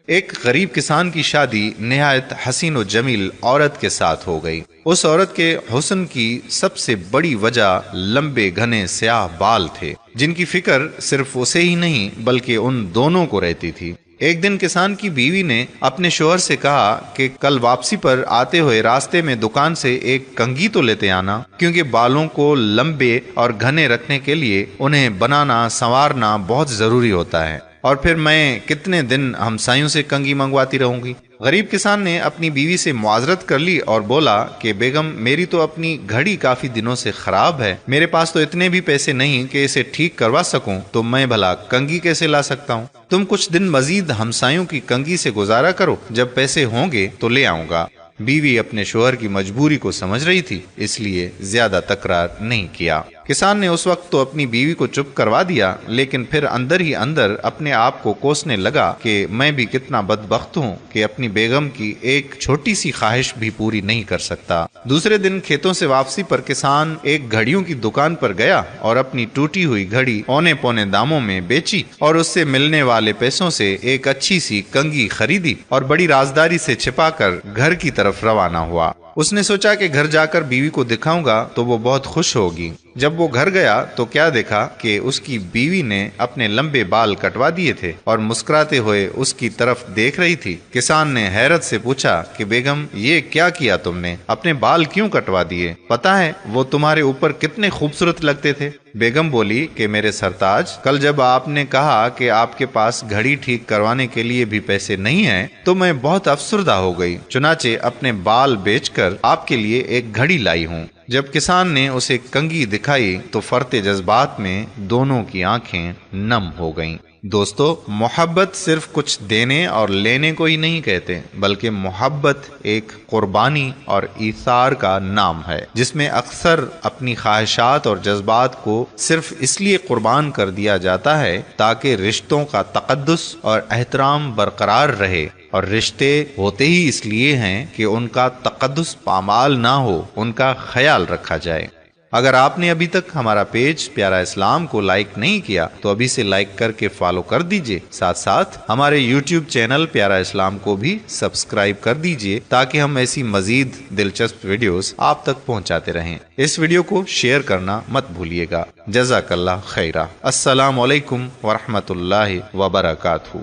ایک غریب کسان کی شادی نہایت حسین و جمیل عورت کے ساتھ ہو گئی۔ اس عورت کے حسن کی سب سے بڑی وجہ لمبے گھنے سیاہ بال تھے، جن کی فکر صرف اسے ہی نہیں بلکہ ان دونوں کو رہتی تھی۔ ایک دن کسان کی بیوی نے اپنے شوہر سے کہا کہ کل واپسی پر آتے ہوئے راستے میں دکان سے ایک کنگھی تو لیتے آنا، کیونکہ بالوں کو لمبے اور گھنے رکھنے کے لیے انہیں بنانا سنوارنا بہت ضروری ہوتا ہے، اور پھر میں کتنے دن ہمسایوں سے کنگھی منگواتی رہوں گی۔ غریب کسان نے اپنی بیوی سے معذرت کر لی اور بولا کہ بیگم، میری تو اپنی گھڑی کافی دنوں سے خراب ہے، میرے پاس تو اتنے بھی پیسے نہیں کہ اسے ٹھیک کروا سکوں، تو میں بھلا کنگھی کیسے لا سکتا ہوں؟ تم کچھ دن مزید ہمسایوں کی کنگھی سے گزارا کرو، جب پیسے ہوں گے تو لے آؤں گا۔ بیوی اپنے شوہر کی مجبوری کو سمجھ رہی تھی، اس لیے زیادہ تکرار نہیں کیا۔ کسان نے اس وقت تو اپنی بیوی کو چپ کروا دیا، لیکن پھر اندر ہی اندر اپنے آپ کو کوسنے لگا کہ میں بھی کتنا بدبخت ہوں کہ اپنی بیگم کی ایک چھوٹی سی خواہش بھی پوری نہیں کر سکتا۔ دوسرے دن کھیتوں سے واپسی پر کسان ایک گھڑیوں کی دکان پر گیا اور اپنی ٹوٹی ہوئی گھڑی اونے پونے داموں میں بیچی اور اس سے ملنے والے پیسوں سے ایک اچھی سی کنگھی خریدی اور بڑی رازداری سے چھپا کر گھر کی طرف روانہ ہوا۔ اس نے سوچا کہ گھر جا کر بیوی کو دکھاؤں گا تو وہ بہت خوش ہوگی۔ جب وہ گھر گیا تو کیا دیکھا کہ اس کی بیوی نے اپنے لمبے بال کٹوا دیے تھے اور مسکراتے ہوئے اس کی طرف دیکھ رہی تھی۔ کسان نے حیرت سے پوچھا کہ بیگم، یہ کیا کیا تم نے؟ اپنے بال کیوں کٹوا دیے؟ پتا ہے وہ تمہارے اوپر کتنے خوبصورت لگتے تھے۔ بیگم بولی کہ میرے سرتاج، کل جب آپ نے کہا کہ آپ کے پاس گھڑی ٹھیک کروانے کے لیے بھی پیسے نہیں ہیں تو میں بہت افسردہ ہو گئی، چنانچہ اپنے بال بیچ کر آپ کے لیے ایک گھڑی لائی ہوں۔ جب کسان نے اسے کنگھی دکھائی تو فرتے جذبات میں دونوں کی آنکھیں نم ہو گئیں۔ دوستو، محبت صرف کچھ دینے اور لینے کو ہی نہیں کہتے، بلکہ محبت ایک قربانی اور ایثار کا نام ہے، جس میں اکثر اپنی خواہشات اور جذبات کو صرف اس لیے قربان کر دیا جاتا ہے تاکہ رشتوں کا تقدس اور احترام برقرار رہے، اور رشتے ہوتے ہی اس لیے ہیں کہ ان کا تقدس پامال نہ ہو، ان کا خیال رکھا جائے۔ اگر آپ نے ابھی تک ہمارا پیج پیارا اسلام کو لائک نہیں کیا تو ابھی سے لائک کر کے فالو کر دیجئے، ساتھ ساتھ ہمارے یوٹیوب چینل پیارا اسلام کو بھی سبسکرائب کر دیجئے تاکہ ہم ایسی مزید دلچسپ ویڈیوز آپ تک پہنچاتے رہیں۔ اس ویڈیو کو شیئر کرنا مت بھولیے گا۔ جزاک اللہ خیرہ۔ السلام علیکم ورحمۃ اللہ وبرکاتہ۔